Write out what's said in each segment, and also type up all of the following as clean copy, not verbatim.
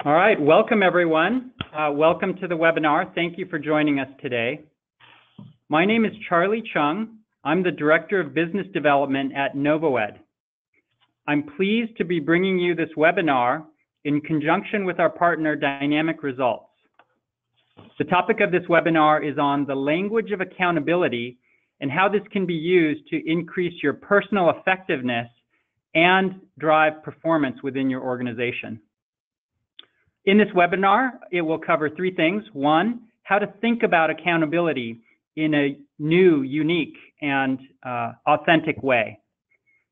All right, welcome everyone. Welcome to the webinar. Thank you for joining us today. My name is Charlie Chung. I'm the Director of Business Development at NovoEd. I'm pleased to be bringing you this webinar in conjunction with our partner Dynamic Results. The topic of this webinar is on the language of accountability and how this can be used to increase your personal effectiveness and drive performance within your organization. In this webinar, it will cover three things. One, how to think about accountability in a new, unique, and authentic way.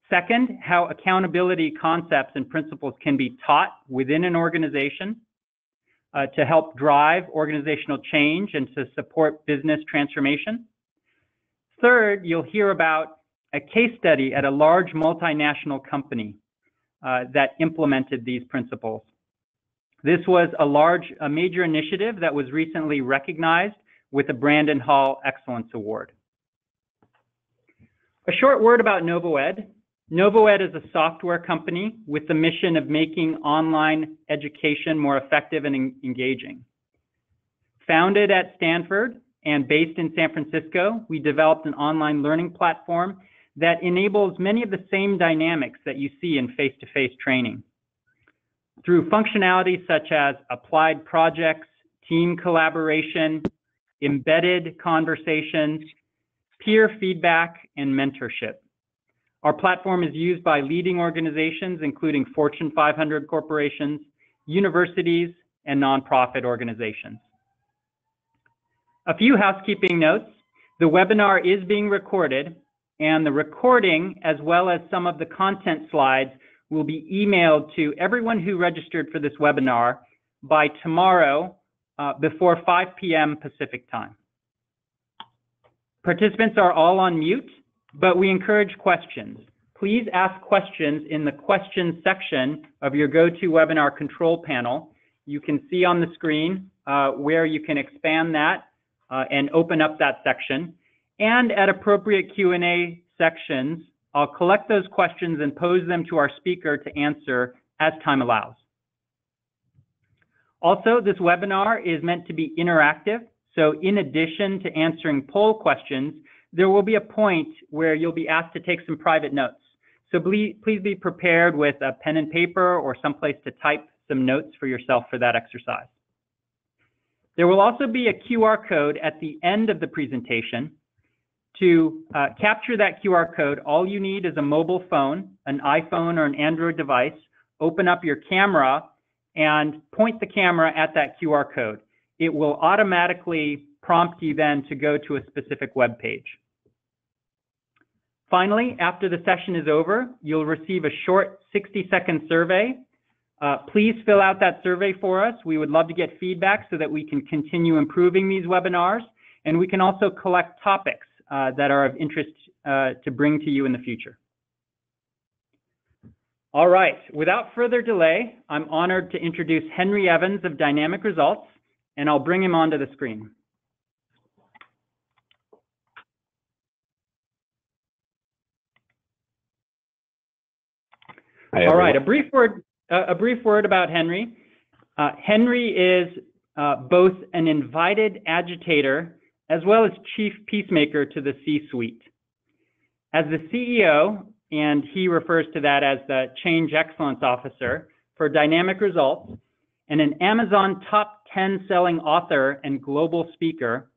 Second, how accountability concepts and principles can be taught within an organization to help drive organizational change and to support business transformation. Third, you'll hear about a case study at a large multinational company that implemented these principles. This was a major initiative that was recently recognized with the Brandon Hall Excellence Award. A short word about NovoEd. NovoEd is a software company with the mission of making online education more effective and engaging. Founded at Stanford and based in San Francisco, we developed an online learning platform that enables many of the same dynamics that you see in face-to-face training. Through functionality such as applied projects, team collaboration, embedded conversations, peer feedback, and mentorship. Our platform is used by leading organizations, including Fortune 500 corporations, universities, and nonprofit organizations. A few housekeeping notes. The webinar is being recorded, and the recording, as well as some of the content slides, will be emailed to everyone who registered for this webinar by tomorrow before 5 p.m. Pacific time. Participants are all on mute, but we encourage questions. Please ask questions in the questions section of your GoToWebinar control panel. You can see on the screen where you can expand that and open up that section. And at appropriate Q&A sections, I'll collect those questions and pose them to our speaker to answer as time allows. Also, this webinar is meant to be interactive. So in addition to answering poll questions, there will be a point where you'll be asked to take some private notes. So please be prepared with a pen and paper or someplace to type some notes for yourself for that exercise. There will also be a QR code at the end of the presentation. To capture that QR code, all you need is a mobile phone, an iPhone or an Android device, open up your camera and point the camera at that QR code. It will automatically prompt you then to go to a specific web page. Finally, after the session is over, you'll receive a short 60-second survey. Please fill out that survey for us. We would love to get feedback so that we can continue improving these webinars, and we can also collect topics that are of interest to bring to you in the future. All right, without further delay, I'm honored to introduce Henry Evans of Dynamic Results, and I'll bring him onto the screen. All right, a brief word about Henry. Henry is both an invited agitator as well as chief peacemaker to the C-suite. As the CEO, and he refers to that as the Change Excellence Officer for Dynamic Results, and an Amazon top 10 selling author and global speaker,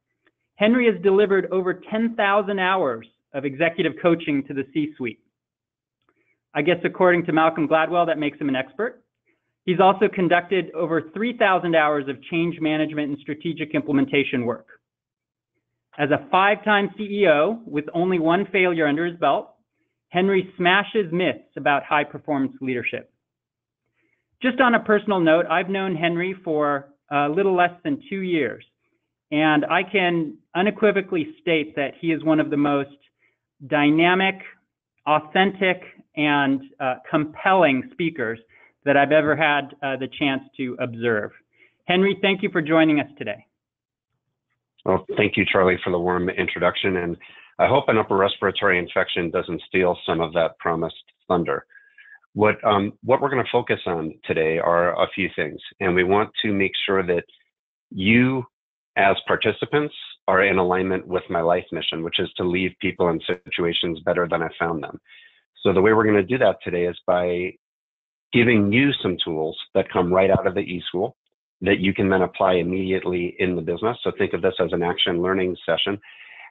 Henry has delivered over 10,000 hours of executive coaching to the C-suite. I guess according to Malcolm Gladwell, that makes him an expert. He's also conducted over 3,000 hours of change management and strategic implementation work. As a 5-time CEO with only one failure under his belt, Henry smashes myths about high-performance leadership. Just on a personal note, I've known Henry for a little less than 2 years, and I can unequivocally state that he is one of the most dynamic, authentic, and compelling speakers that I've ever had the chance to observe. Henry, thank you for joining us today. Well, thank you, Charlie, for the warm introduction, and I hope an upper respiratory infection doesn't steal some of that promised thunder. What we're going to focus on today are a few things, and we want to make sure that you, as participants, are in alignment with my life mission, which is to leave people in situations better than I found them. So the way we're going to do that today is by giving you some tools that come right out of the eSchool that you can then apply immediately in the business. So think of this as an action learning session.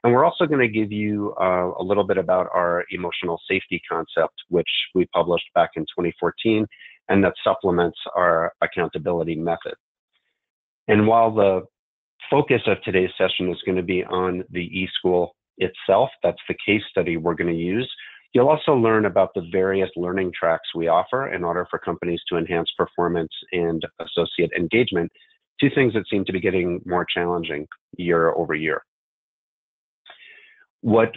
And we're also going to give you a little bit about our emotional safety concept, which we published back in 2014, and that supplements our accountability method. And while the focus of today's session is going to be on the eSchool itself, that's the case study we're going to use, you'll also learn about the various learning tracks we offer in order for companies to enhance performance and associate engagement, two things that seem to be getting more challenging year over year. What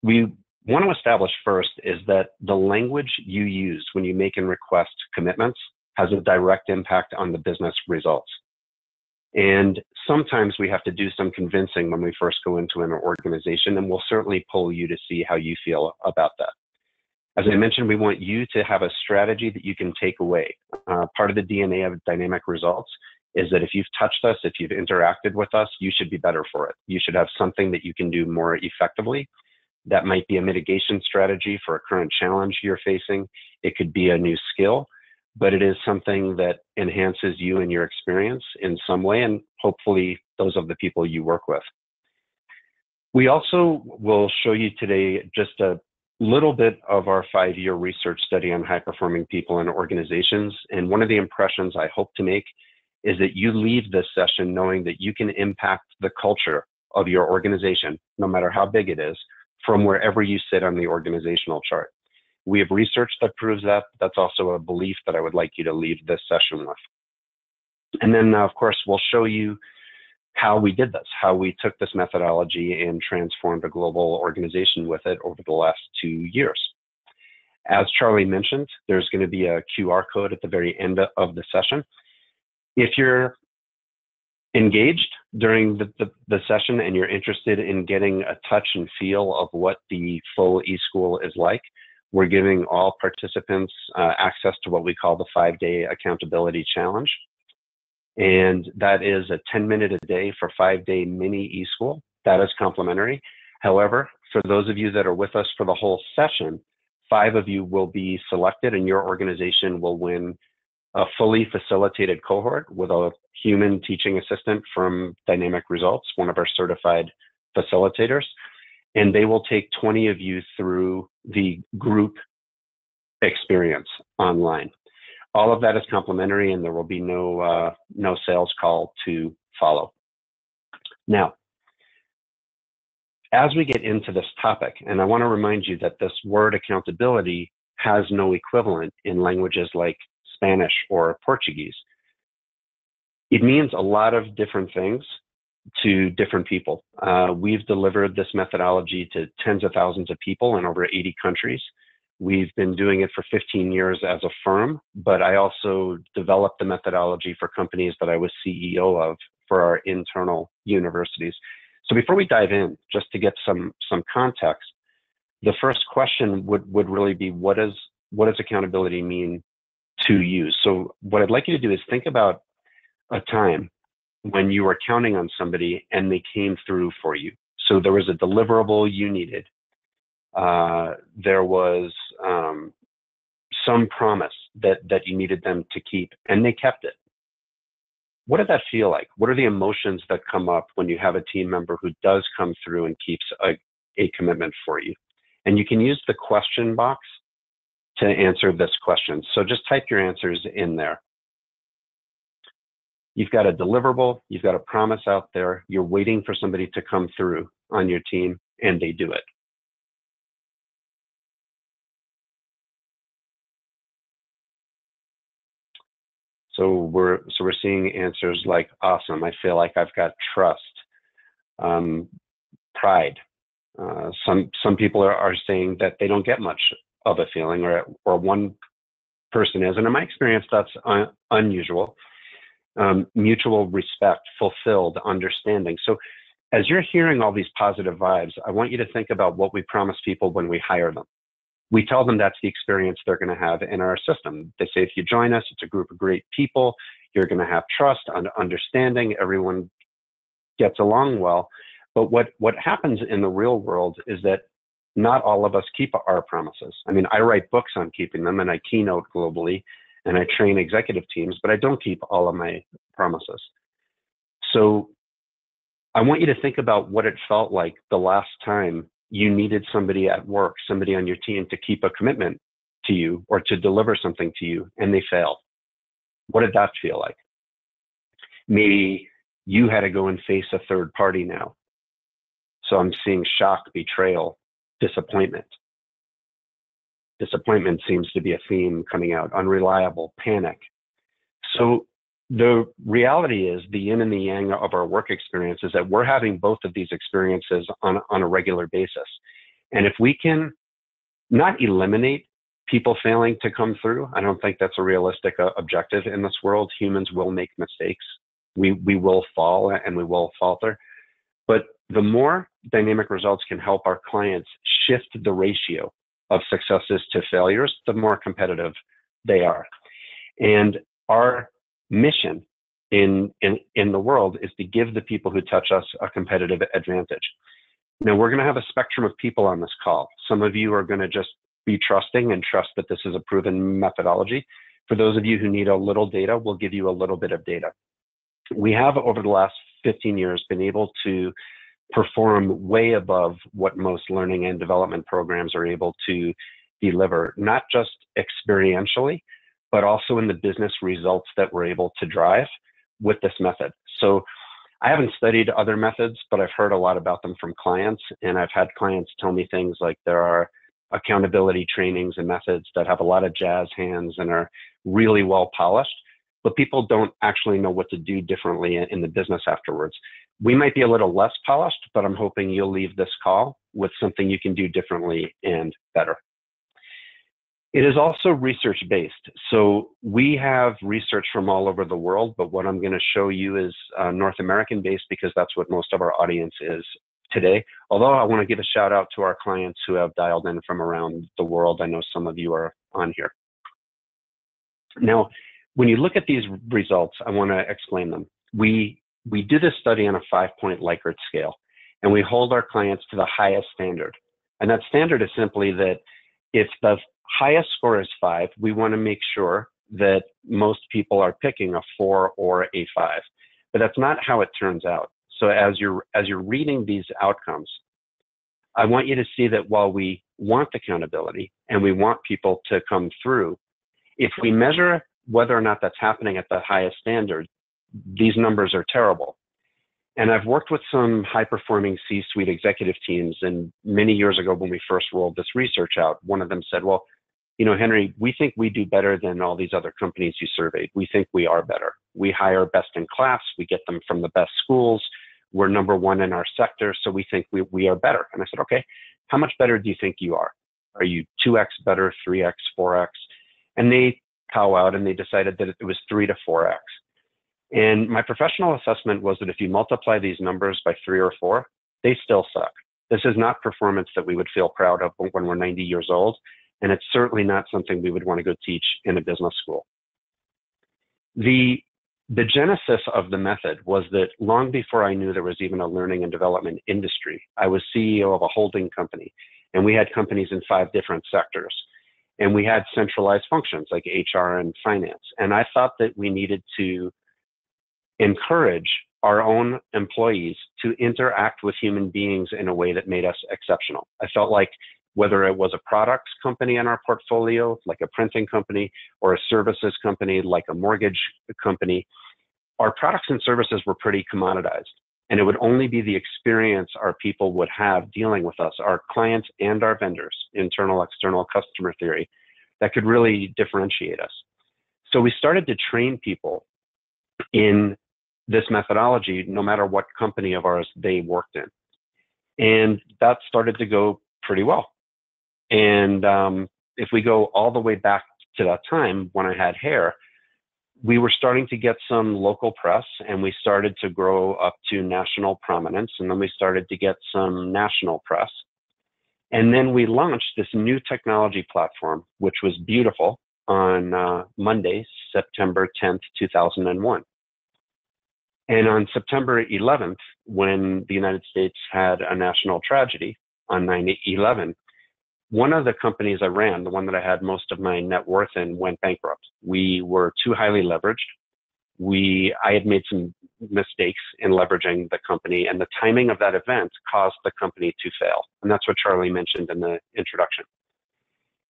we want to establish first is that the language you use when you make and request commitments has a direct impact on the business results. And sometimes we have to do some convincing when we first go into an organization, and we'll certainly poll you to see how you feel about that. As I mentioned, we want you to have a strategy that you can take away. Part of the DNA of dynamic results is that if you've touched us, if you've interacted with us, you should be better for it. You should have something that you can do more effectively. That might be a mitigation strategy for a current challenge you're facing. It could be a new skill, but it is something that enhances you and your experience in some way, and hopefully those of the people you work with. We also will show you today just a little bit of our 5-year research study on high-performing people and organizations. And one of the impressions I hope to make is that you leave this session knowing that you can impact the culture of your organization, no matter how big it is, from wherever you sit on the organizational chart. We have research that proves that. That's also a belief that I would like you to leave this session with. And then, of course, we'll show you how we did this, how we took this methodology and transformed a global organization with it over the last 2 years. As Charlie mentioned, there's going to be a QR code at the very end of the session. If you're engaged during the session and you're interested in getting a touch and feel of what the full eSchool is like, we're giving all participants access to what we call the 5-day accountability challenge. And that is a 10-minute a day for 5-day mini eSchool. That is complimentary. However, for those of you that are with us for the whole session, 5 of you will be selected and your organization will win a fully facilitated cohort with a human teaching assistant from Dynamic Results, one of our certified facilitators. And they will take 20 of you through the group experience online. All of that is complimentary, and there will be no sales call to follow. Now, as we get into this topic, and I want to remind you that this word accountability has no equivalent in languages like Spanish or Portuguese. It means a lot of different things to different people. We've delivered this methodology to tens of thousands of people in over 80 countries. We've been doing it for 15 years as a firm, but I also developed the methodology for companies that I was CEO of for our internal universities. So before we dive in, just to get some context, the first question would really be, what does accountability mean to you? So what I'd like you to do is think about a time when you were counting on somebody and they came through for you. So there was a deliverable you needed. There was some promise that you needed them to keep, and they kept it. What did that feel like? What are the emotions that come up when you have a team member who does come through and keeps a commitment for you? And you can use the question box to answer this question. So just type your answers in there. You've got a deliverable, you've got a promise out there, you're waiting for somebody to come through on your team, and they do it. So we're seeing answers like awesome. I feel like I've got trust, pride. Some people are saying that they don't get much of a feeling, or one person is, and in my experience, that's unusual. Mutual respect, fulfilled, understanding. So as you're hearing all these positive vibes, I want you to think about what we promise people when we hire them. we tell them that's the experience they're going to have in our system. They say, if you join us, it's a group of great people. You're going to have trust and understanding. Everyone gets along well. But what happens in the real world is that not all of us keep our promises. I mean, I write books on keeping them, and I keynote globally, and I train executive teams, but I don't keep all of my promises. So I want you to think about what it felt like the last time you needed somebody at work, somebody on your team, to keep a commitment to you or to deliver something to you, and they failed. What did that feel like? Maybe you had to go and face a third party now. So I'm seeing shock, betrayal, disappointment. Disappointment seems to be a theme coming out. Unreliable, panic. So the reality is, the yin and the yang of our work experience is that we're having both of these experiences on a regular basis. And if we can not eliminate people failing to come through, I don't think that's a realistic objective in this world. Humans will make mistakes. We will fall and we will falter. But the more dynamic results can help our clients shift the ratio of successes to failures, the more competitive they are. And our mission in the world is to give the people who touch us a competitive advantage. Now, we're going to have a spectrum of people on this call. Some of you are going to just be trusting and trust that this is a proven methodology. For those of you who need a little data, we'll give you a little bit of data. We have, over the last 15 years, been able to perform way above what most learning and development programs are able to deliver, not just experientially, but also in the business results that we're able to drive with this method. So I haven't studied other methods, but I've heard a lot about them from clients, and I've had clients tell me things like there are accountability trainings and methods that have a lot of jazz hands and are really well polished, but people don't actually know what to do differently in the business afterwards. We might be a little less polished, but I'm hoping you'll leave this call with something you can do differently and better. It is also research-based. So we have research from all over the world, but what I'm going to show you is North American-based, because that's what most of our audience is today. Although I want to give a shout out to our clients who have dialed in from around the world. I know some of you are on here. Now, when you look at these results, I want to explain them. We do this study on a 5-point Likert scale, and we hold our clients to the highest standard. And that standard is simply that if the highest score is 5, we want to make sure that most people are picking a 4 or a 5. But that's not how it turns out. So as you're reading these outcomes, I want you to see that while we want accountability and we want people to come through, if we measure whether or not that's happening at the highest standard, these numbers are terrible. And I've worked with some high-performing C-suite executive teams, and many years ago when we first rolled this research out, one of them said, well, you know, Henry, we think we do better than all these other companies you surveyed. We think we are better. We hire best in class. We get them from the best schools. We're number 1 in our sector, so we think we are better. And I said, okay, how much better do you think you are? Are you 2x better, 3x, 4x? And they powwowed and they decided that it was 3 to 4x. And my professional assessment was that if you multiply these numbers by 3 or 4, they still suck. This is not performance that we would feel proud of when we're 90 years old. And it's certainly not something we would want to go teach in a business school. The genesis of the method was that long before I knew there was even a learning and development industry, I was CEO of a holding company, and we had companies in 5 different sectors. And we had centralized functions like HR and finance. And I thought that we needed to encourage our own employees to interact with human beings in a way that made us exceptional. I felt like whether it was a products company in our portfolio, like a printing company, or a services company, like a mortgage company, our products and services were pretty commoditized. And it would only be the experience our people would have dealing with us, our clients and our vendors, internal, external customer theory, that could really differentiate us. So we started to train people in this methodology, no matter what company of ours they worked in. And that started to go pretty well. And if we go all the way back to that time when I had hair, we were starting to get some local press, and we started to grow up to national prominence. And then we started to get some national press. And then we launched this new technology platform, which was beautiful, on Monday, September 10th, 2001. And on September 11th, when the United States had a national tragedy on 9/11, one of the companies I ran, the one that I had most of my net worth in, went bankrupt. We were too highly leveraged. I had made some mistakes in leveraging the company, and the timing of that event caused the company to fail. And that's what Charlie mentioned in the introduction.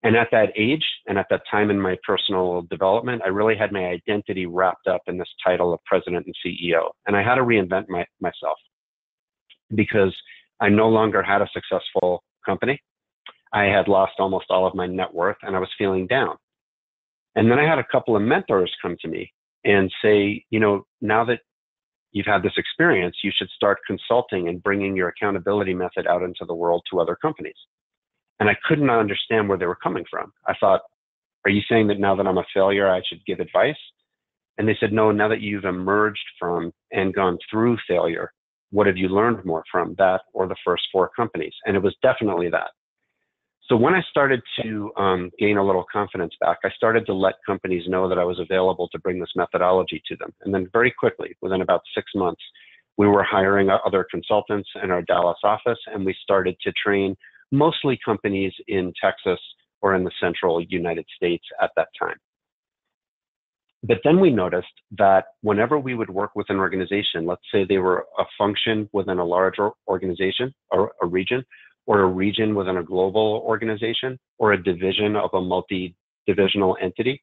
And at that age and at that time in my personal development, I really had my identity wrapped up in this title of president and CEO. And I had to reinvent myself because I no longer had a successful company. I had lost almost all of my net worth and I was feeling down. And then I had a couple of mentors come to me and say, now that you've had this experience, you should start consulting and bringing your accountability method out into the world to other companies. And I could not understand where they were coming from. I thought, are you saying that now that I'm a failure, I should give advice? And they said, no, now that you've emerged from and gone through failure, what have you learned more from that or the first 4 companies? And it was definitely that. So when I started to gain a little confidence back, I started to let companies know that I was available to bring this methodology to them. And then very quickly, within about 6 months, we were hiring other consultants in our Dallas office, and we started to train mostly companies in Texas or in the central United States at that time. But then we noticed that whenever we would work with an organization, let's say they were a function within a larger organization or a region within a global organization, or a division of a multi-divisional entity,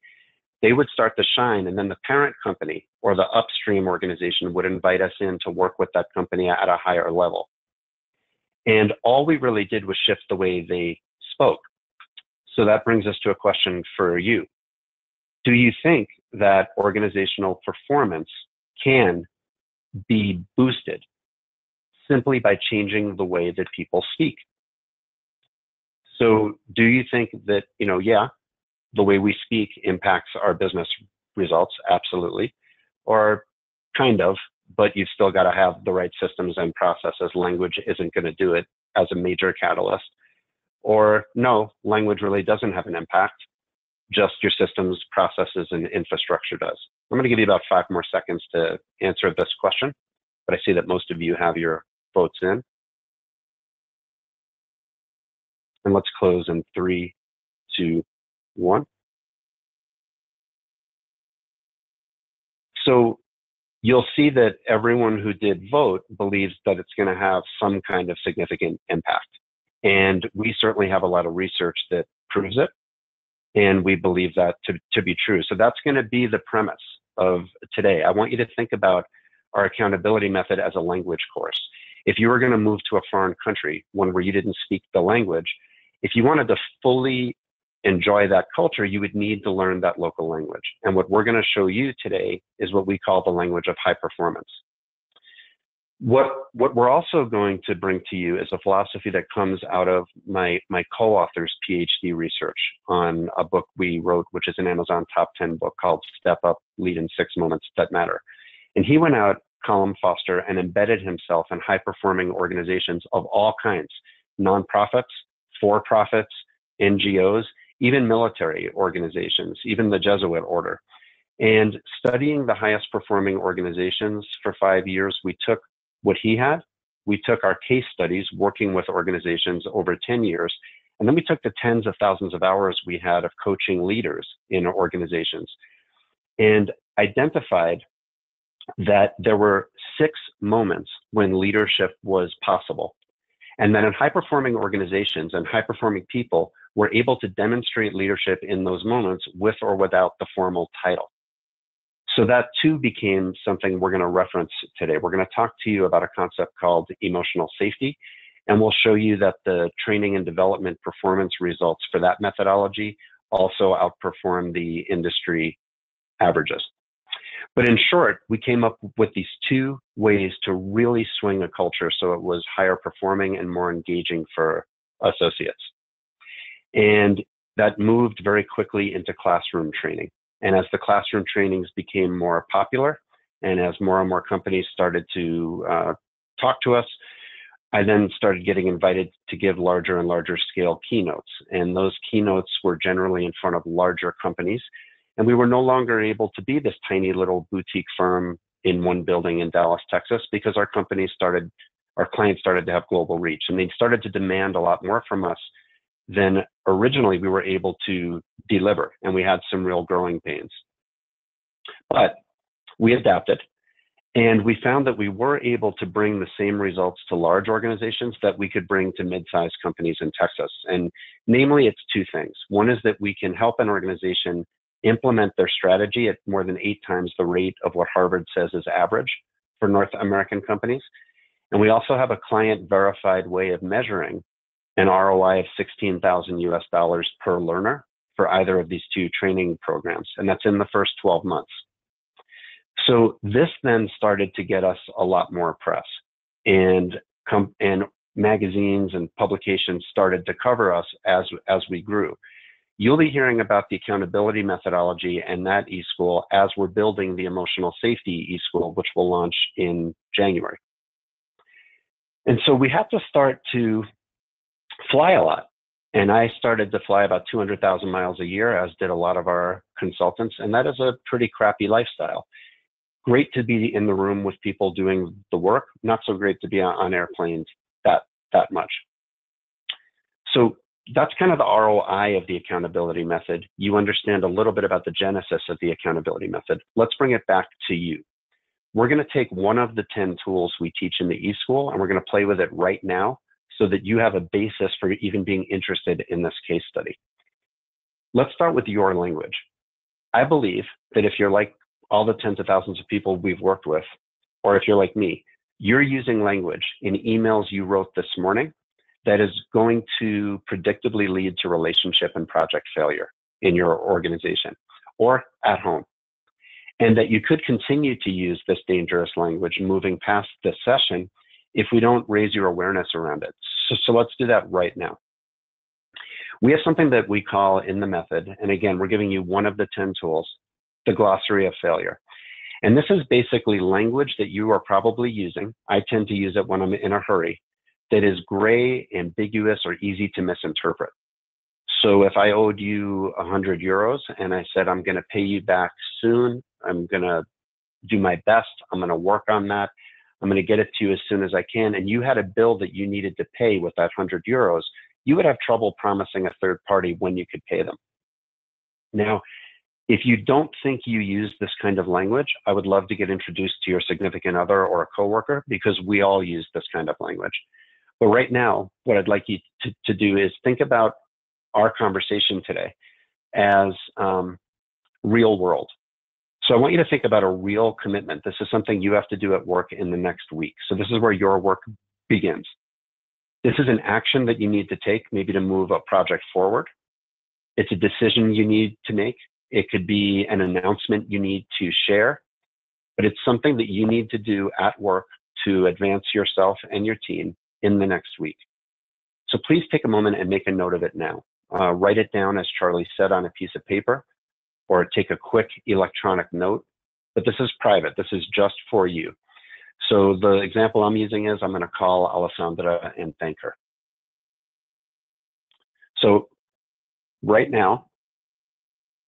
they would start to shine. And then the parent company or the upstream organization would invite us in to work with that company at a higher level. And all we really did was shift the way they spoke. So that brings us to a question for you. Do you think that organizational performance can be boosted simply by changing the way that people speak? So do you think that, the way we speak impacts our business results? Absolutely. Or kind of, but you've still got to have the right systems and processes. Language isn't going to do it as a major catalyst. Or no, language really doesn't have an impact. Just your systems, processes, and infrastructure does. I'm going to give you about 5 more seconds to answer this question, but I see that most of you have your votes in. And let's close in 3, 2, 1. So you'll see that everyone who did vote believes that it's going to have some kind of significant impact. And we certainly have a lot of research that proves it. And we believe that to be true. So that's going to be the premise of today. I want you to think about our accountability method as a language course. If you were going to move to a foreign country, one where you didn't speak the language, if you wanted to fully enjoy that culture, you would need to learn that local language. And what we're going to show you today is what we call the language of high performance. What we're also going to bring to you is a philosophy that comes out of my co-author's PhD research on a book we wrote, which is an Amazon top 10 book called Step Up, Lead in 6 Moments That Matter. And he went out, Colin Foster, and embedded himself in high-performing organizations of all kinds, nonprofits, for-profits, NGOs, even military organizations, even the Jesuit order. And studying the highest performing organizations for 5 years, we took what he had, we took our case studies working with organizations over 10 years, and then we took the tens of thousands of hours we had of coaching leaders in organizations and identified that there were 6 moments when leadership was possible. And then in high-performing organizations and high-performing people were able to demonstrate leadership in those moments with or without the formal title. So that too became something we're going to reference today. We're going to talk to you about a concept called emotional safety, and we'll show you that the training and development performance results for that methodology also outperform the industry averages. But in short, we came up with these 2 ways to really swing a culture so it was higher performing and more engaging for associates. And that moved very quickly into classroom training. And as the classroom trainings became more popular, and as more and more companies started to talk to us, I then started getting invited to give larger and larger scale keynotes. And those keynotes were generally in front of larger companies. And we were no longer able to be this tiny little boutique firm in one building in Dallas, Texas, because our clients started to have global reach, and they started to demand a lot more from us than originally we were able to deliver. And we had some real growing pains. But we adapted, and we found that we were able to bring the same results to large organizations that we could bring to mid-sized companies in Texas. And namely, it's two things. One is that we can help an organization implement their strategy at more than 8 times the rate of what Harvard says is average for North American companies. And we also have a client verified way of measuring an ROI of $16,000 per learner for either of these two training programs. And that's in the first 12 months. So this then started to get us a lot more press, and magazines and publications started to cover us as we grew. You'll be hearing about the accountability methodology and that eSchool as we're building the emotional safety eSchool, which will launch in January. And so we had to start to fly a lot. And I started to fly about 200,000 miles a year, as did a lot of our consultants. And that is a pretty crappy lifestyle. Great to be in the room with people doing the work, not so great to be on airplanes that much. So that's kind of the ROI of the accountability method. You understand a little bit about the genesis of the accountability method. Let's bring it back to you. We're going to take one of the 10 tools we teach in the eSchool, and we're going to play with it right now so that you have a basis for even being interested in this case study. Let's start with your language. I believe that if you're like all the tens of thousands of people we've worked with, or if you're like me, you're using language in emails you wrote this morning that is going to predictably lead to relationship and project failure in your organization or at home. And that you could continue to use this dangerous language moving past this session if we don't raise your awareness around it. So let's do that right now. We have something that we call in the method, and again, we're giving you one of the 10 tools, the Glossary of Failure. And this is basically language that you are probably using. I tend to use it when I'm in a hurry, that is gray, ambiguous, or easy to misinterpret. So if I owed you 100 euros and I said, I'm going to pay you back soon, I'm going to do my best, I'm going to work on that, I'm going to get it to you as soon as I can, and you had a bill that you needed to pay with that 100 euros, you would have trouble promising a third party when you could pay them. Now, if you don't think you use this kind of language, I would love to get introduced to your significant other or a coworker, because we all use this kind of language. But right now, what I'd like you to do is think about our conversation today as real world. So I want you to think about a real commitment. This is something you have to do at work in the next week. So this is where your work begins. This is an action that you need to take, maybe to move a project forward. It's a decision you need to make. It could be an announcement you need to share, but it's something that you need to do at work to advance yourself and your team in the next week. So please take a moment and make a note of it now. Write it down, as Charlie said, on a piece of paper, or take a quick electronic note. But this is private. This is just for you. So the example I'm using is I'm going to call Alessandra and thank her. So right now,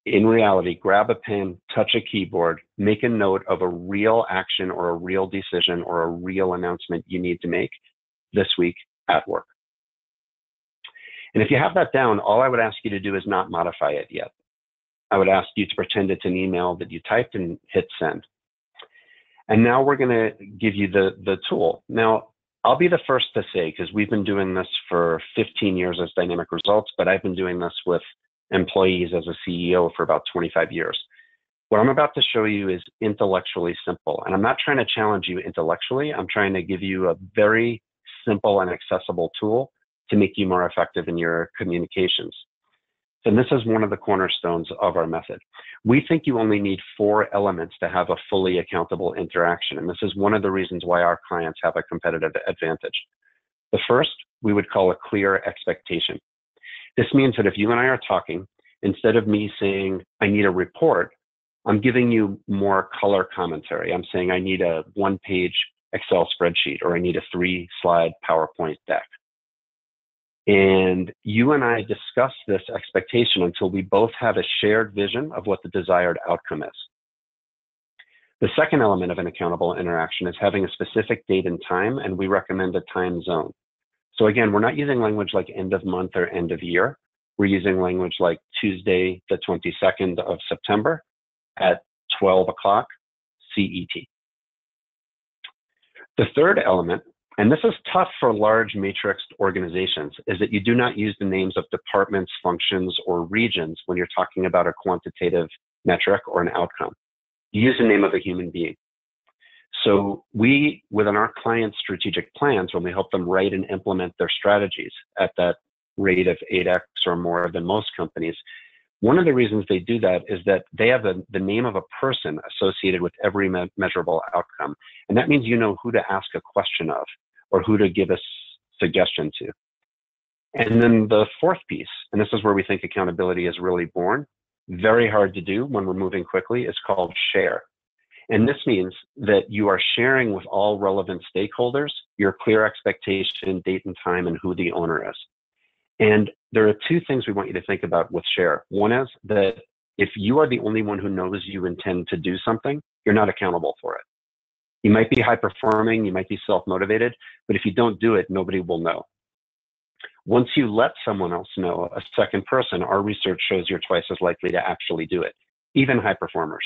in reality, grab a pen, touch a keyboard, make a note of a real action or a real decision or a real announcement you need to make this week at work. And if you have that down, all I would ask you to do is not modify it yet. I would ask you to pretend it's an email that you typed and hit send. And now we're going to give you the tool. Now, I'll be the first to say, because we've been doing this for 15 years as Dynamic Results, but I've been doing this with employees as a CEO for about 25 years. What I'm about to show you is intellectually simple. And I'm not trying to challenge you intellectually. I'm trying to give you a very simple and accessible tool to make you more effective in your communications. And this is one of the cornerstones of our method. We think you only need 4 elements to have a fully accountable interaction. And this is one of the reasons why our clients have a competitive advantage. The first, we would call a clear expectation. This means that if you and I are talking, instead of me saying, I need a report, I'm giving you more color commentary. I'm saying I need a 1-page Excel spreadsheet, or I need a 3-slide PowerPoint deck. And you and I discuss this expectation until we both have a shared vision of what the desired outcome is. The second element of an accountable interaction is having a specific date and time, and we recommend a time zone. So again, we're not using language like end of month or end of year. We're using language like Tuesday, the 22nd of September at 12 o'clock CET. The third element, and this is tough for large matrixed organizations, is that you do not use the names of departments, functions, or regions when you're talking about a quantitative metric or an outcome. You use the name of a human being. So we, within our clients' strategic plans, when we help them write and implement their strategies at that rate of 8x or more than most companies, one of the reasons they do that is that they have the name of a person associated with every measurable outcome. And that means you know who to ask a question of or who to give a suggestion to. And then the fourth piece, and this is where we think accountability is really born, very hard to do when we're moving quickly, is called share. And this means that you are sharing with all relevant stakeholders your clear expectation, date and time, and who the owner is. And there are two things we want you to think about with share. One is that if you are the only one who knows you intend to do something, you're not accountable for it. You might be high performing, you might be self-motivated, but if you don't do it, nobody will know. Once you let someone else know, a second person, our research shows you're twice as likely to actually do it, even high performers.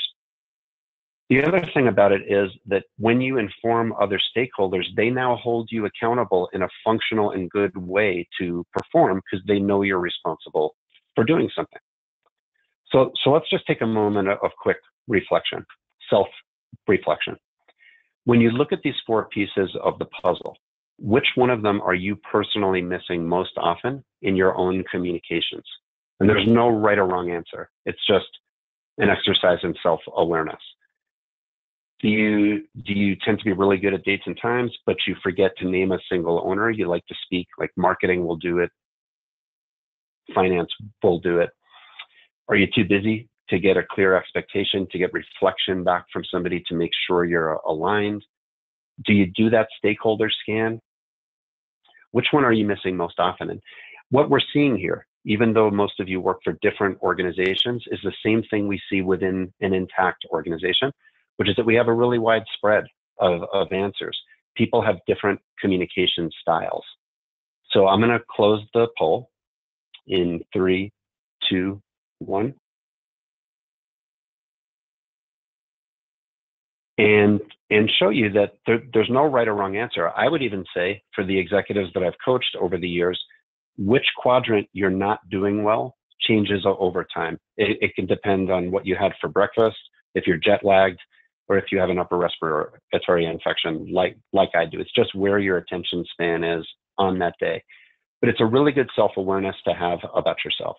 The other thing about it is that when you inform other stakeholders, they now hold you accountable in a functional and good way to perform because they know you're responsible for doing something. So let's just take a moment of quick reflection, self-reflection. When you look at these four pieces of the puzzle, which one of them are you personally missing most often in your own communications? And there's no right or wrong answer. It's just an exercise in self-awareness. Do you tend to be really good at dates and times, but you forget to name a single owner? You like to speak, like marketing will do it, finance will do it. Are you too busy to get a clear expectation, to get reflection back from somebody to make sure you're aligned? Do you do that stakeholder scan? Which one are you missing most often? And what we're seeing here, even though most of you work for different organizations, is the same thing we see within an intact organization, which is that we have a really wide spread of answers. People have different communication styles. So I'm going to close the poll in 3, 2, 1. And show you that there's no right or wrong answer. I would even say, for the executives that I've coached over the years, which quadrant you're not doing well changes over time. It can depend on what you had for breakfast, if you're jet lagged, or if you have an upper respiratory infection like I do. It's just where your attention span is on that day. But it's a really good self-awareness to have about yourself.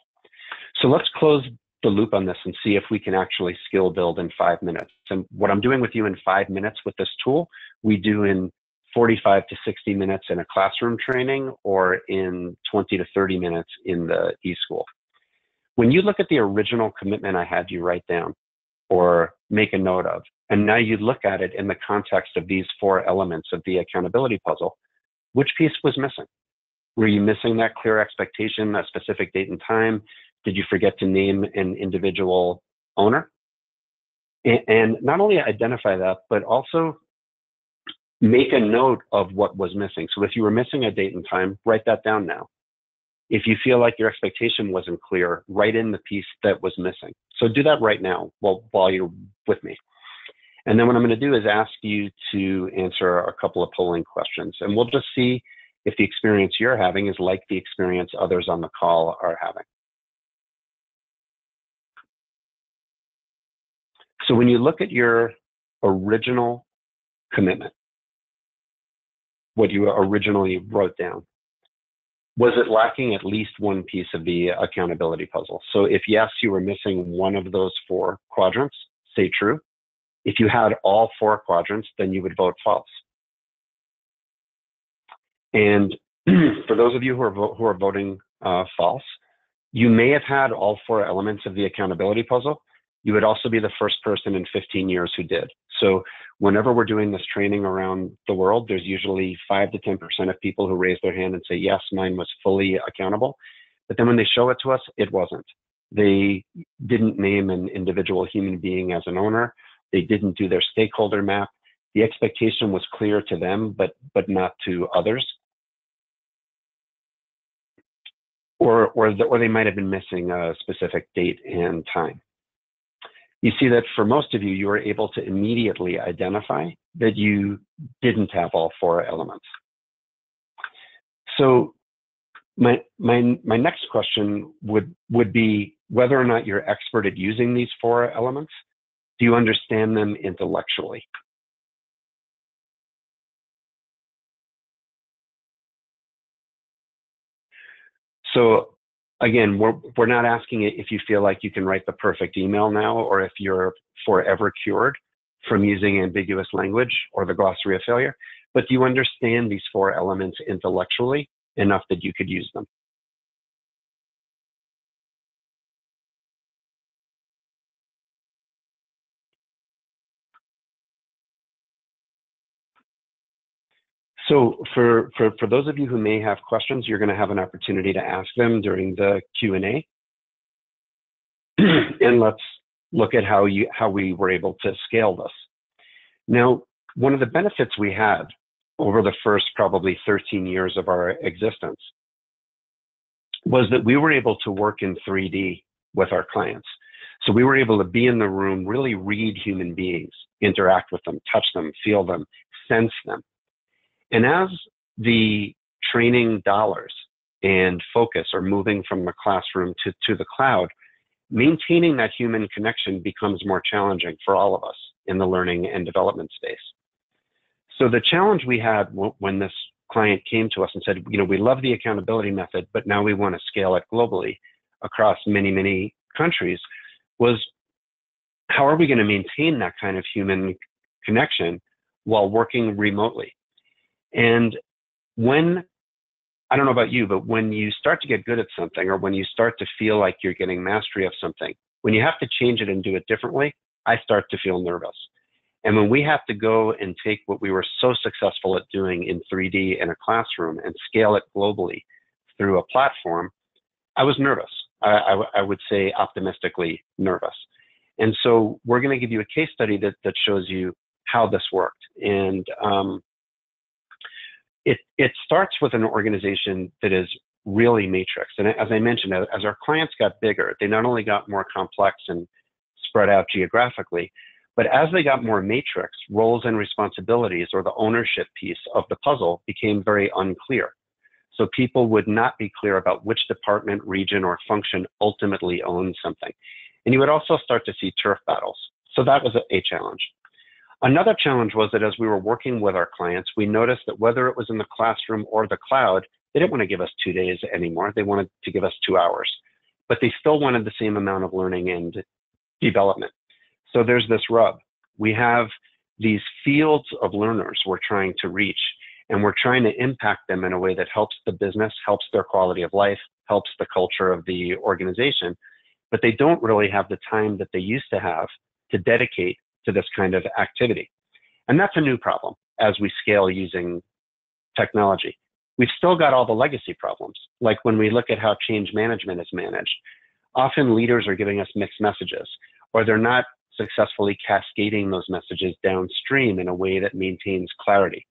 So let's close the loop on this and see if we can actually skill build in 5 minutes. And what I'm doing with you in 5 minutes with this tool, we do in 45 to 60 minutes in a classroom training or in 20 to 30 minutes in the e-school. When you look at the original commitment I had you write down or make a note of, and now you look at it in the context of these 4 elements of the accountability puzzle, which piece was missing? Were you missing that clear expectation, a specific date and time? Did you forget to name an individual owner? And not only identify that, but also make a note of what was missing. So if you were missing a date and time, write that down now. If you feel like your expectation wasn't clear, write in the piece that was missing. So do that right now while you're with me. And then what I'm going to do is ask you to answer a couple of polling questions. And we'll just see if the experience you're having is like the experience others on the call are having. So when you look at your original commitment, what you originally wrote down, was it lacking at least one piece of the accountability puzzle? So if yes, you were missing one of those 4 quadrants, say true. If you had all 4 quadrants, then you would vote false. And for those of you who are voting false, you may have had all 4 elements of the accountability puzzle, You would also be the first person in 15 years who did. So whenever we're doing this training around the world, there's usually 5 to 10% of people who raise their hand and say, yes, mine was fully accountable. But then when they show it to us, it wasn't. They didn't name an individual human being as an owner. They didn't do their stakeholder map. The expectation was clear to them, but not to others. Or they might have been missing a specific date and time. You see that for most of you, you were able to immediately identify that you didn't have all 4 elements. So my next question would be whether or not you're expert at using these 4 elements. Do you understand them intellectually? So again, we're not asking if you feel like you can write the perfect email now, or if you're forever cured from using ambiguous language or the Glossary of Failure, but do you understand these 4 elements intellectually enough that you could use them? So for those of you who may have questions, you're going to have an opportunity to ask them during the Q&A. And let's look at how we were able to scale this. Now, one of the benefits we had over the first probably 13 years of our existence was that we were able to work in 3D with our clients. So we were able to be in the room, really read human beings, interact with them, touch them, feel them, sense them. And as the training dollars and focus are moving from the classroom to the cloud, maintaining that human connection becomes more challenging for all of us in the learning and development space. So the challenge we had when this client came to us and said, we love the accountability method, but now we want to scale it globally across many, many countries, was how are we going to maintain that kind of human connection while working remotely? And I don't know about you, but when you start to get good at something, or when you start to feel like you're getting mastery of something, when you have to change it and do it differently, I start to feel nervous. And when we have to go and take what we were so successful at doing in 3D in a classroom and scale it globally through a platform, I was nervous. I would say optimistically nervous. And so we're going to give you a case study that shows you how this worked. And it starts with an organization that is really matrix. And as I mentioned, as our clients got bigger, they not only got more complex and spread out geographically, but as they got more matrix, roles and responsibilities, or the ownership piece of the puzzle, became very unclear. So people would not be clear about which department, region, or function ultimately owns something. And you would also start to see turf battles. So that was a challenge. Another challenge was that as we were working with our clients, we noticed that whether it was in the classroom or the cloud, they didn't want to give us 2 days anymore. They wanted to give us 2 hours, but they still wanted the same amount of learning and development. So there's this rub. We have these fields of learners we're trying to reach, and we're trying to impact them in a way that helps the business, helps their quality of life, helps the culture of the organization, but they don't really have the time that they used to have to dedicate to this kind of activity. And that's a new problem as we scale using technology. We've still got all the legacy problems, like when we look at how change management is managed. Often leaders are giving us mixed messages, or they're not successfully cascading those messages downstream in a way that maintains clarity.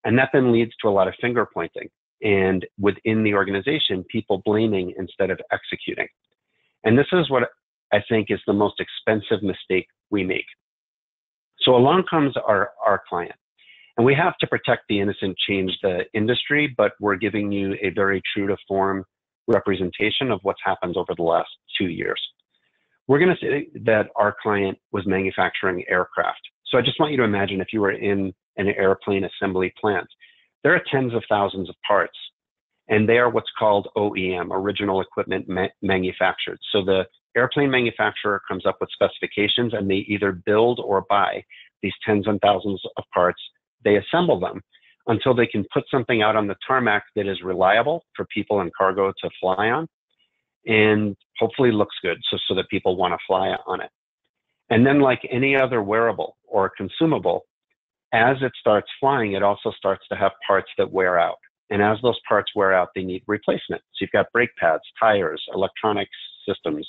And that then leads to a lot of finger pointing, and within the organization, people blaming instead of executing. And this is what I think is the most expensive mistake we make. So along comes our client, and we have to protect the innocent, change the industry, but we're giving you a very true to form representation of what's happened over the last 2 years. We're going to say that our client was manufacturing aircraft. So I just want you to imagine if you were in an airplane assembly plant, there are tens of thousands of parts, and they are what's called OEM, original equipment manufactured. So the airplane manufacturer comes up with specifications, and they either build or buy these tens and thousands of parts. They assemble them until they can put something out on the tarmac that is reliable for people and cargo to fly on, and hopefully looks good so that people want to fly on it. And then like any other wearable or consumable, as it starts flying, it also starts to have parts that wear out. And as those parts wear out, they need replacement. So you've got brake pads, tires, electronic systems,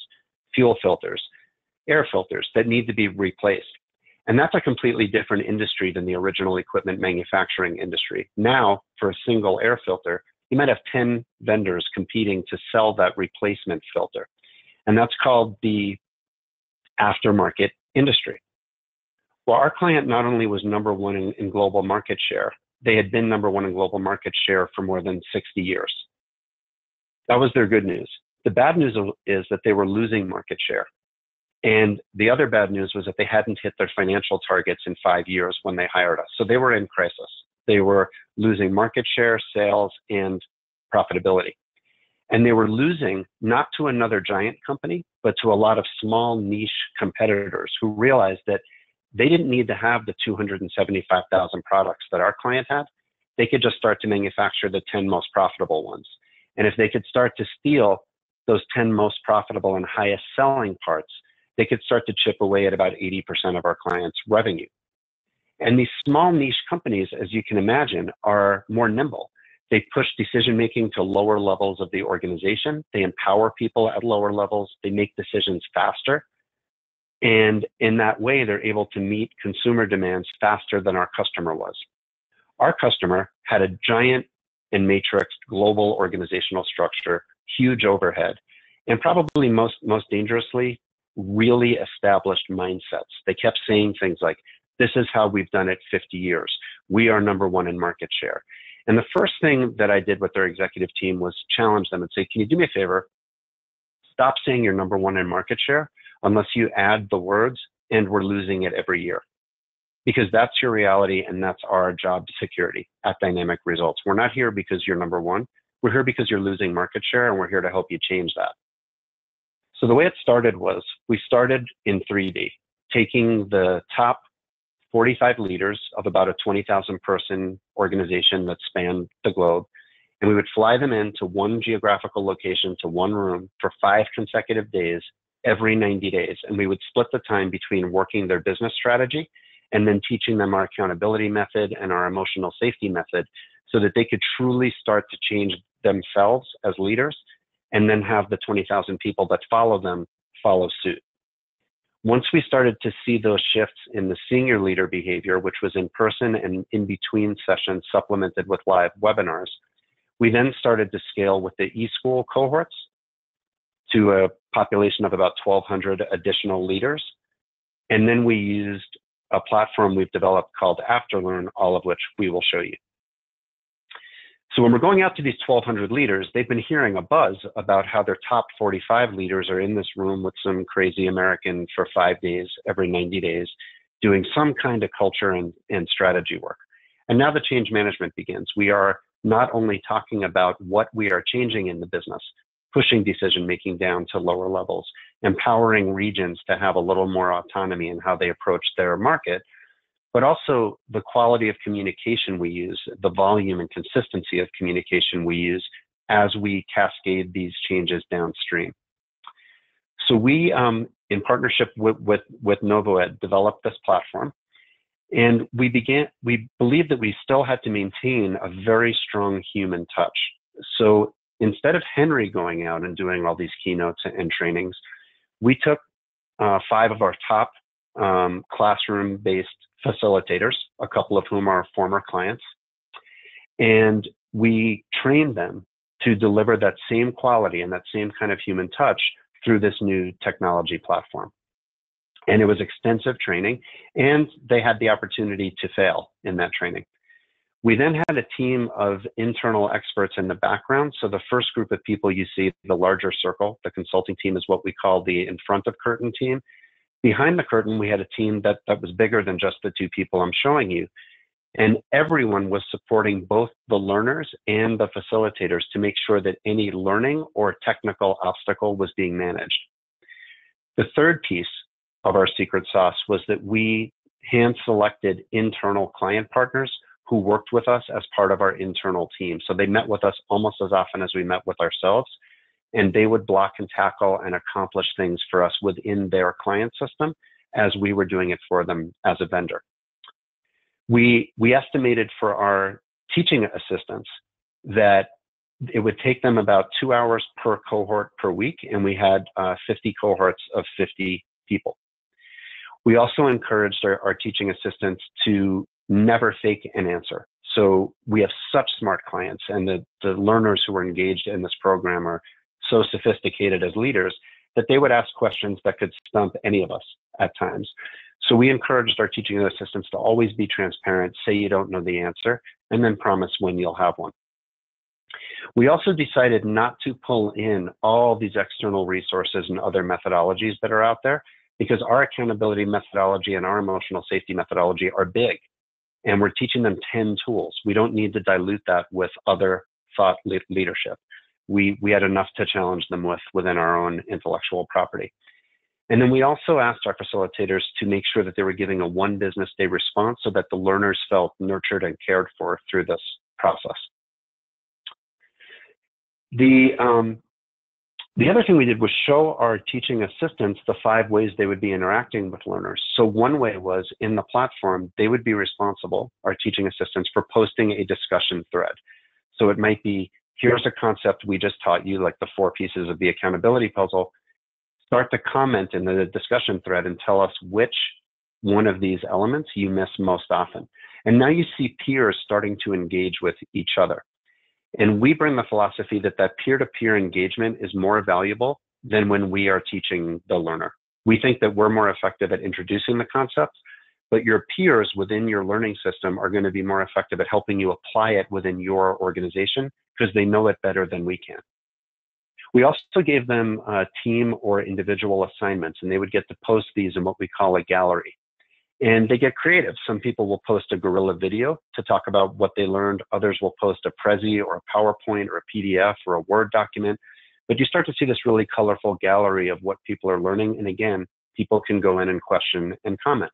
fuel filters, air filters that need to be replaced. And that's a completely different industry than the original equipment manufacturing industry. Now, for a single air filter, you might have 10 vendors competing to sell that replacement filter. And that's called the aftermarket industry. Well, our client not only was number one in global market share, they had been number one in global market share for more than 60 years. That was their good news. The bad news is that they were losing market share. And the other bad news was that they hadn't hit their financial targets in 5 years when they hired us. So they were in crisis. They were losing market share, sales, and profitability. And they were losing not to another giant company, but to a lot of small niche competitors who realized that they didn't need to have the 275,000 products that our client had. They could just start to manufacture the 10 most profitable ones. And if they could start to steal those 10 most profitable and highest selling parts, they could start to chip away at about 80% of our clients' revenue. And these small niche companies, as you can imagine, are more nimble. They push decision-making to lower levels of the organization. They empower people at lower levels. They make decisions faster. And in that way, they're able to meet consumer demands faster than our customer was. Our customer had a giant and matrixed global organizational structure, huge overhead, and probably most dangerously, really established mindsets. They kept saying things like, this is how we've done it 50 years. We are number one in market share. And the first thing that I did with their executive team was challenge them and say, can you do me a favor? Stop saying you're number one in market share unless you add the words, and we're losing it every year. Because that's your reality and that's our job security at Dynamic Results. We're not here because you're number one. We're here because you're losing market share, and we're here to help you change that. So the way it started was we started in 3D, taking the top 45 leaders of about a 20,000 person organization that spanned the globe, and we would fly them into one geographical location to one room for 5 consecutive days every 90 days. And we would split the time between working their business strategy and then teaching them our accountability method and our emotional safety method so that they could truly start to change themselves as leaders and then have the 20,000 people that follow them follow suit. Once we started to see those shifts in the senior leader behavior, which was in person and in between sessions supplemented with live webinars, we then started to scale with the eSchool cohorts to a population of about 1,200 additional leaders. And then we used a platform we've developed called Afterlearn, all of which we will show you. So when we're going out to these 1,200 leaders, they've been hearing a buzz about how their top 45 leaders are in this room with some crazy American for 5 days, every 90 days, doing some kind of culture and strategy work. And now the change management begins. We are not only talking about what we are changing in the business, pushing decision-making down to lower levels, empowering regions to have a little more autonomy in how they approach their market, but also the quality of communication we use, the volume and consistency of communication we use as we cascade these changes downstream. So we, in partnership with NovoEd, developed this platform, and we believed that we still had to maintain a very strong human touch. So instead of Henry going out and doing all these keynotes and trainings, we took 5 of our top classroom-based facilitators, a couple of whom are former clients, and we trained them to deliver that same quality and that same kind of human touch through this new technology platform. And it was extensive training, and they had the opportunity to fail in that training. We then had a team of internal experts in the background. So the first group of people you see, the larger circle, the consulting team, is what we call the in front of curtain team. Behind the curtain, we had a team that was bigger than just the 2 people I'm showing you. And everyone was supporting both the learners and the facilitators to make sure that any learning or technical obstacle was being managed. The third piece of our secret sauce was that we hand-selected internal client partners who worked with us as part of our internal team. So they met with us almost as often as we met with ourselves, and they would block and tackle and accomplish things for us within their client system as we were doing it for them as a vendor. We estimated for our teaching assistants that it would take them about 2 hours per cohort per week, and we had 50 cohorts of 50 people. We also encouraged our teaching assistants to never fake an answer. So we have such smart clients, and the learners who are engaged in this program are so sophisticated as leaders that they would ask questions that could stump any of us at times. So we encouraged our teaching assistants to always be transparent, say you don't know the answer, and then promise when you'll have one. We also decided not to pull in all these external resources and other methodologies that are out there, because our accountability methodology and our emotional safety methodology are big, and we're teaching them 10 tools. We don't need to dilute that with other thought leadership. We had enough to challenge them with within our own intellectual property. And then we also asked our facilitators to make sure that they were giving a 1 business day response so that the learners felt nurtured and cared for through this process. The other thing we did was show our teaching assistants the 5 ways they would be interacting with learners. So one way was in the platform, they would be responsible, our teaching assistants, for posting a discussion thread. So it might be, here's a concept we just taught you, like the 4 pieces of the accountability puzzle. Start to comment in the discussion thread and tell us which one of these elements you miss most often. And now you see peers starting to engage with each other. And we bring the philosophy that peer-to-peer engagement is more valuable than when we are teaching the learner. We think that we're more effective at introducing the concepts, but your peers within your learning system are going to be more effective at helping you apply it within your organization because they know it better than we can. We also gave them team or individual assignments, and they would get to post these in what we call a gallery. And they get creative. Some people will post a guerrilla video to talk about what they learned. Others will post a Prezi or a PowerPoint or a PDF or a Word document. But you start to see this really colorful gallery of what people are learning. And again, people can go in and question and comment.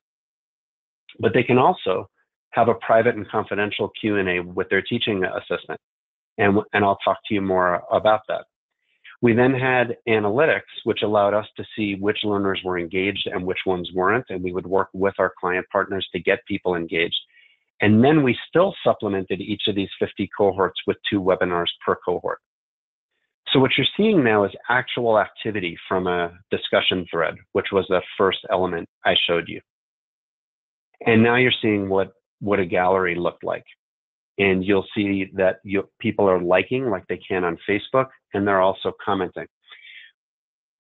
But they can also have a private and confidential Q&A with their teaching assistant. And I'll talk to you more about that. We then had analytics, which allowed us to see which learners were engaged and which ones weren't, and we would work with our client partners to get people engaged. And then we still supplemented each of these 50 cohorts with 2 webinars per cohort. So what you're seeing now is actual activity from a discussion thread, which was the first element I showed you. And now you're seeing what a gallery looked like. And you'll see that people are liking like they can on Facebook, and they're also commenting.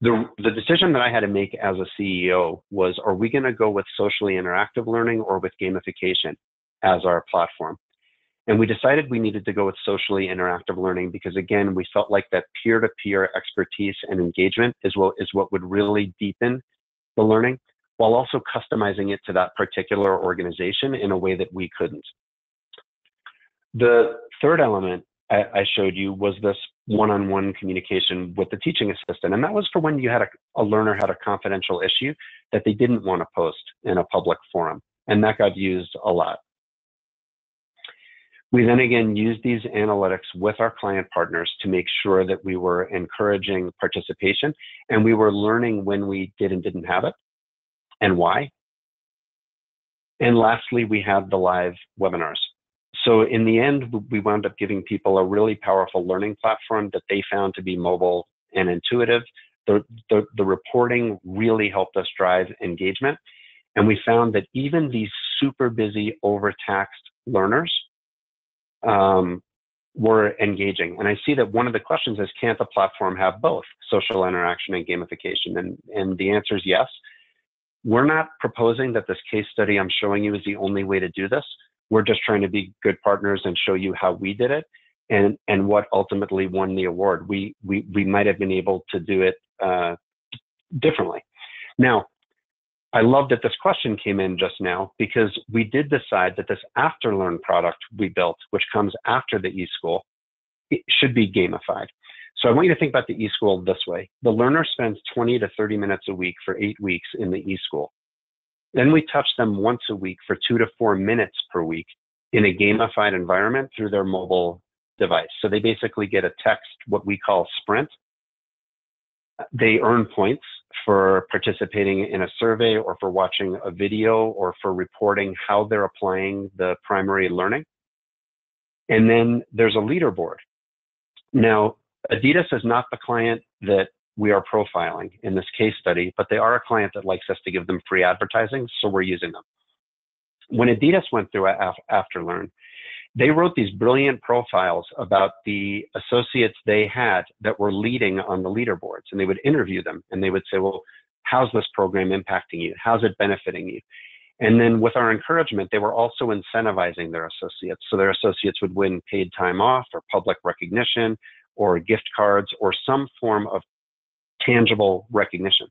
The decision that I had to make as a CEO was, are we going to go with socially interactive learning or with gamification as our platform? And we decided we needed to go with socially interactive learning because, again, we felt like that peer-to-peer expertise and engagement is what would really deepen the learning, while also customizing it to that particular organization in a way that we couldn't. The third element I showed you was this one-on-one communication with the teaching assistant. And that was for when you had a learner had a confidential issue that they didn't want to post in a public forum. And that got used a lot. We then again used these analytics with our client partners to make sure that we were encouraging participation and we were learning when we did and didn't have it and why. And lastly, we had the live webinars. So in the end, we wound up giving people a really powerful learning platform that they found to be mobile and intuitive. The reporting really helped us drive engagement. And we found that even these super busy, overtaxed learners were engaging. And I see that one of the questions is, can't the platform have both social interaction and gamification? And the answer is yes. We're not proposing that this case study I'm showing you is the only way to do this. We're just trying to be good partners and show you how we did it and what ultimately won the award. We might have been able to do it differently. Now, I love that this question came in just now because we did decide that this after-learn product we built, which comes after the eSchool, it should be gamified. So I want you to think about the eSchool this way. The learner spends 20 to 30 minutes a week for 8 weeks in the eSchool. Then we touch them once a week for 2 to 4 minutes per week in a gamified environment through their mobile device. So they basically get a text, what we call sprint. They earn points for participating in a survey, or for watching a video, or for reporting how they're applying the primary learning. And then there's a leaderboard. Now, Adidas is not the client that we are profiling in this case study, but they are a client that likes us to give them free advertising, so we're using them. When Adidas went through AfterLearn, they wrote these brilliant profiles about the associates they had that were leading on the leaderboards, and they would interview them, and they would say, well, how's this program impacting you? How's it benefiting you? And then with our encouragement, they were also incentivizing their associates. So their associates would win paid time off, or public recognition, or gift cards, or some form of tangible recognition.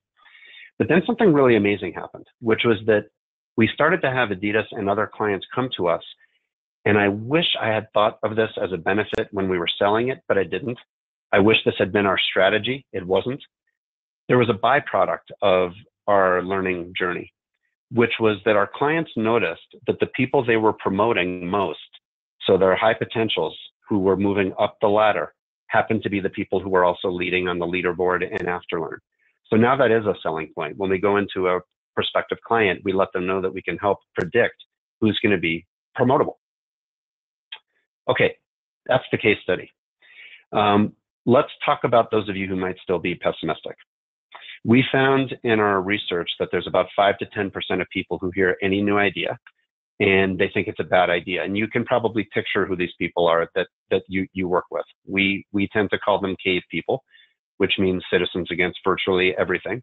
But then something really amazing happened, which was that we started to have Adidas and other clients come to us. And I wish I had thought of this as a benefit when we were selling it, but I didn't. I wish this had been our strategy. It wasn't. There was a byproduct of our learning journey, which was that our clients noticed that the people they were promoting most, so their high potentials who were moving up the ladder, happened to be the people who were also leading on the leaderboard and AfterLearn. So now that is a selling point. When we go into a prospective client, we let them know that we can help predict who's going to be promotable. Okay, that's the case study. Let's talk about those of you who might still be pessimistic. We found in our research that there's about 5 to 10% of people who hear any new idea and they think it's a bad idea. And you can probably picture who these people are that you work with. We tend to call them cave people, which means citizens against virtually everything.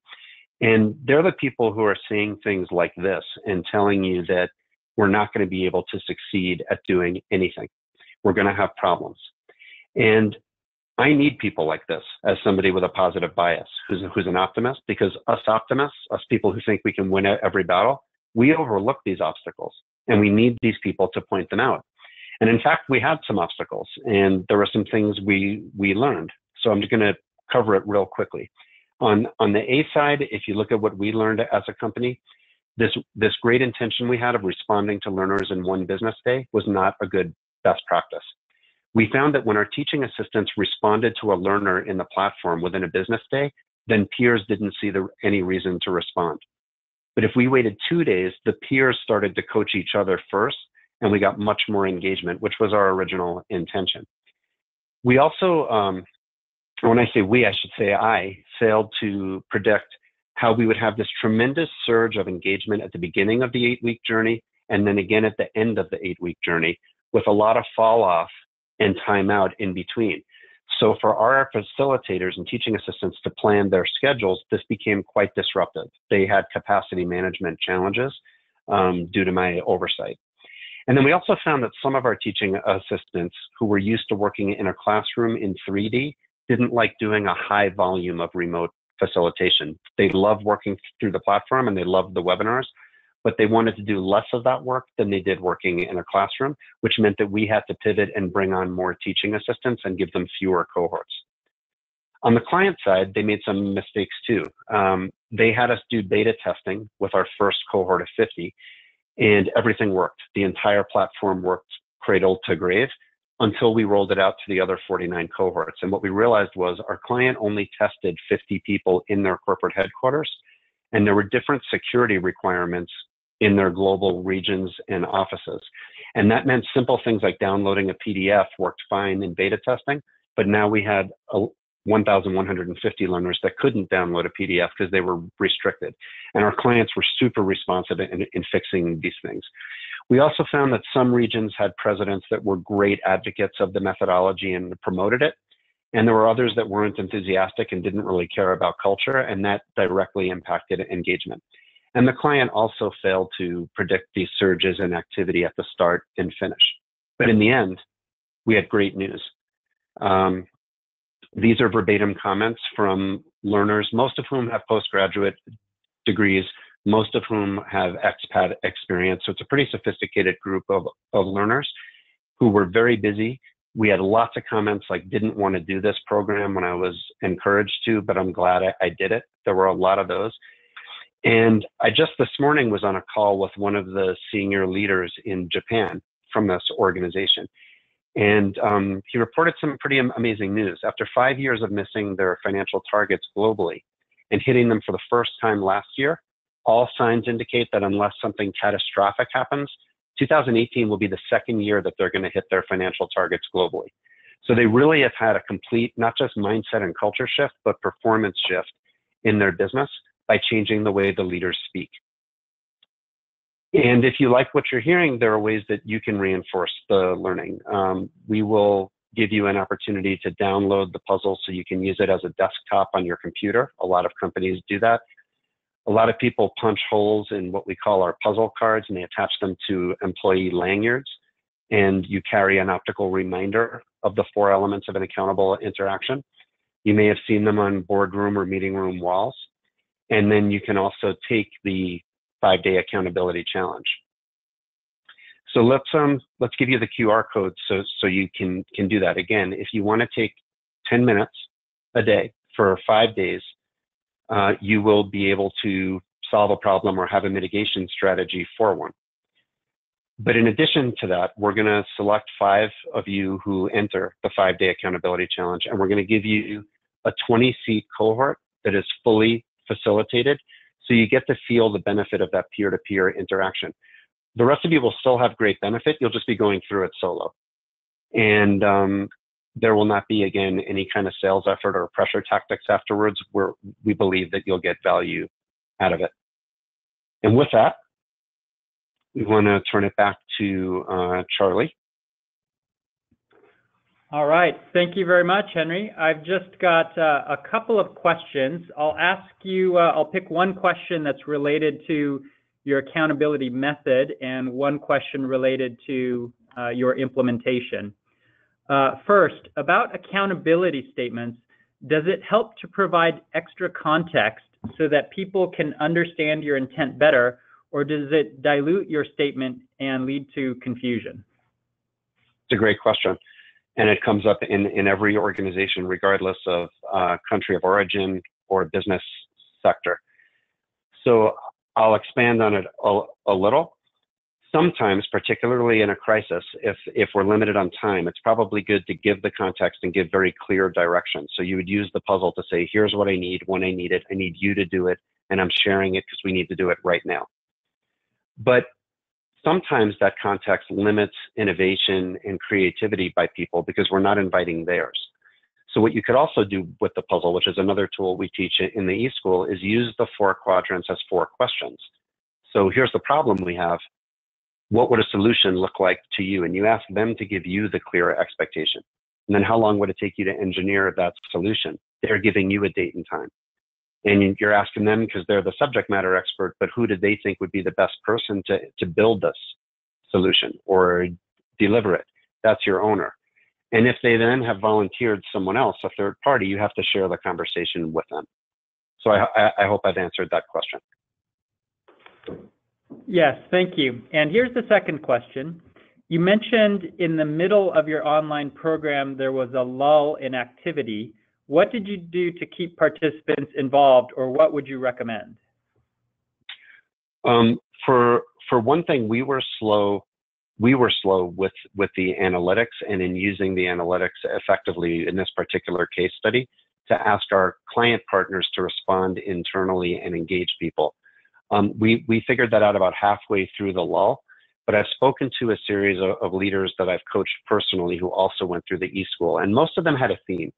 And they're the people who are seeing things like this and telling you that we're not going to be able to succeed at doing anything. We're going to have problems. And I need people like this as somebody with a positive bias who's an optimist, because us optimists, us people who think we can win every battle, we overlook these obstacles, and we need these people to point them out. And in fact, we had some obstacles, and there were some things we learned. So I'm just going to cover it real quickly. On the A side, if you look at what we learned as a company, this great intention we had of responding to learners in one business day was not a good best practice. We found that when our teaching assistants responded to a learner in the platform within a business day, then peers didn't see any reason to respond. But if we waited 2 days, the peers started to coach each other first, and we got much more engagement, which was our original intention. We also, when I say we, I should say I, failed to predict how we would have this tremendous surge of engagement at the beginning of the 8-week journey, and then again at the end of the 8-week journey, with a lot of fall off and time out in between. So for our facilitators and teaching assistants to plan their schedules, this became quite disruptive. They had capacity management challenges due to my oversight. And then we also found that some of our teaching assistants who were used to working in a classroom in 3D didn't like doing a high volume of remote facilitation. They loved working through the platform and they loved the webinars, but they wanted to do less of that work than they did working in a classroom, which meant that we had to pivot and bring on more teaching assistants and give them fewer cohorts. On the client side, they made some mistakes too. They had us do beta testing with our first cohort of 50, and everything worked. The entire platform worked cradle to grave until we rolled it out to the other 49 cohorts. And what we realized was our client only tested 50 people in their corporate headquarters, and there were different security requirements in their global regions and offices. And that meant simple things like downloading a PDF worked fine in beta testing, but now we had 1,150 learners that couldn't download a PDF because they were restricted. And our clients were super responsive in fixing these things. We also found that some regions had presidents that were great advocates of the methodology and promoted it. And there were others that weren't enthusiastic and didn't really care about culture, and that directly impacted engagement. And the client also failed to predict these surges in activity at the start and finish. But in the end, we had great news. These are verbatim comments from learners, most of whom have postgraduate degrees, most of whom have expat experience. So it's a pretty sophisticated group of learners who were very busy. We had lots of comments like, didn't want to do this program when I was encouraged to, but I'm glad I did it. There were a lot of those. And I just this morning was on a call with one of the senior leaders in Japan from this organization. And he reported some pretty amazing news. After 5 years of missing their financial targets globally and hitting them for the first time last year, all signs indicate that unless something catastrophic happens, 2018 will be the second year that they're going to hit their financial targets globally. So they really have had a complete, not just mindset and culture shift, but performance shift in their business by changing the way the leaders speak. And if you like what you're hearing, there are ways that you can reinforce the learning. We will give you an opportunity to download the puzzle so you can use it as a desktop on your computer. A lot of companies do that. A lot of people punch holes in what we call our puzzle cards, and they attach them to employee lanyards, and you carry an optical reminder of the 4 elements of an accountable interaction. You may have seen them on boardroom or meeting room walls. And then you can also take the 5-day accountability challenge. So let's give you the QR code so you can do that. Again, if you want to take 10 minutes a day for 5 days, you will be able to solve a problem or have a mitigation strategy for one. But in addition to that, we're going to select 5 of you who enter the 5-day accountability challenge, and we're going to give you a 20-seat cohort that is fully facilitated, so you get to feel the benefit of that peer-to-peer interaction. The rest of you will still have great benefit. You'll just be going through it solo. And there will not be, again, any kind of sales effort or pressure tactics afterwards, where we believe that you'll get value out of it. And with that, we want to turn it back to Charlie. All right. Thank you very much, Henry. I've just got a couple of questions. I'll ask you, I'll pick one question that's related to your accountability method and one question related to your implementation. First, about accountability statements, does it help to provide extra context so that people can understand your intent better, or does it dilute your statement and lead to confusion? It's a great question. And it comes up in every organization, regardless of country of origin or business sector. So I'll expand on it a little. Sometimes, particularly in a crisis, if we're limited on time, it's probably good to give the context and give very clear direction. So you would use the puzzle to say, here's what I need, when I need it, I need you to do it, and I'm sharing it because we need to do it right now. But sometimes that context limits innovation and creativity by people because we're not inviting theirs. So what you could also do with the puzzle, which is another tool we teach in the eSchool, is use the 4 quadrants as 4 questions. So here's the problem we have. What would a solution look like to you? And you ask them to give you the clear expectation. And then how long would it take you to engineer that solution? They're giving you a date and time. And you're asking them because they're the subject matter expert, but who do they think would be the best person to build this solution or deliver it? That's your owner. And if they then have volunteered someone else, a third party, you have to share the conversation with them. So I hope I've answered that question. Yes, thank you. And here's the second question. You mentioned in the middle of your online program there was a lull in activity. What did you do to keep participants involved, or what would you recommend? For one thing, we were slow with the analytics and in using the analytics effectively in this particular case study to ask our client partners to respond internally and engage people. We figured that out about halfway through the lull, but I've spoken to a series of leaders that I've coached personally who also went through the eSchool, and most of them had a theme.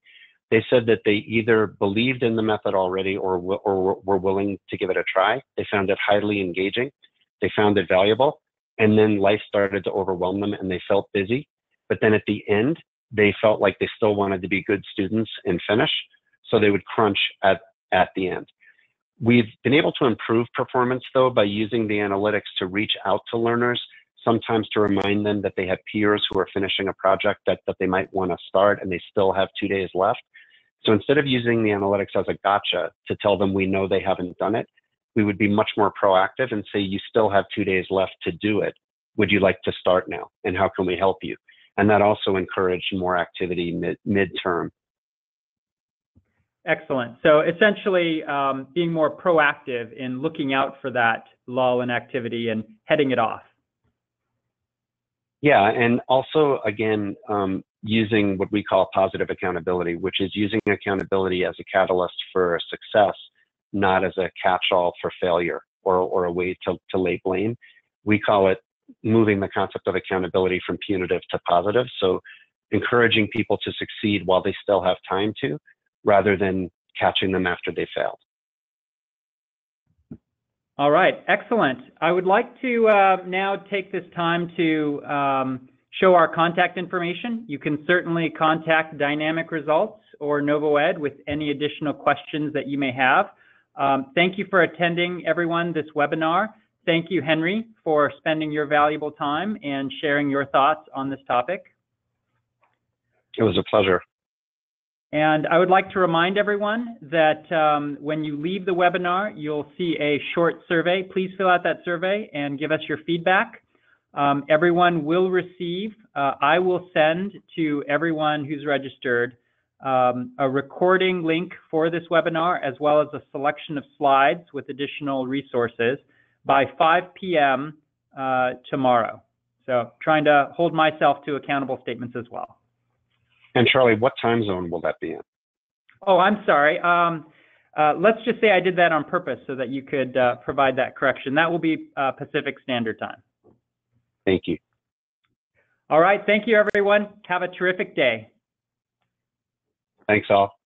They said that they either believed in the method already or were willing to give it a try. They found it highly engaging. They found it valuable. And then life started to overwhelm them and they felt busy. But then at the end, they felt like they still wanted to be good students and finish. So they would crunch at the end. We've been able to improve performance, though, by using the analytics to reach out to learners, sometimes to remind them that they have peers who are finishing a project that they might want to start and they still have 2 days left. So instead of using the analytics as a gotcha to tell them we know they haven't done it, we would be much more proactive and say, you still have 2 days left to do it. Would you like to start now? And how can we help you? And that also encouraged more activity midterm. Excellent. So essentially being more proactive in looking out for that lull in activity and heading it off. Yeah, and also, again, using what we call positive accountability, which is using accountability as a catalyst for success not as a catch-all for failure or a way to lay blame. We call it moving the concept of accountability from punitive to positive. So encouraging people to succeed while they still have time to, rather than catching them after they failed. All right, excellent. I would like to now take this time to show our contact information. You can certainly contact Dynamic Results or NovoEd with any additional questions that you may have. Thank you for attending, everyone, this webinar. Thank you, Henry, for spending your valuable time and sharing your thoughts on this topic. It was a pleasure. And I would like to remind everyone that when you leave the webinar, you'll see a short survey. Please fill out that survey and give us your feedback. Everyone will receive, I will send to everyone who's registered a recording link for this webinar, as well as a selection of slides with additional resources by 5 p.m. Tomorrow. So trying to hold myself to accountable statements as well. And Charlie, what time zone will that be in? Oh, I'm sorry. Let's just say I did that on purpose so that you could provide that correction. That will be Pacific Standard Time. Thank you. All right. Thank you, everyone. Have a terrific day. Thanks all.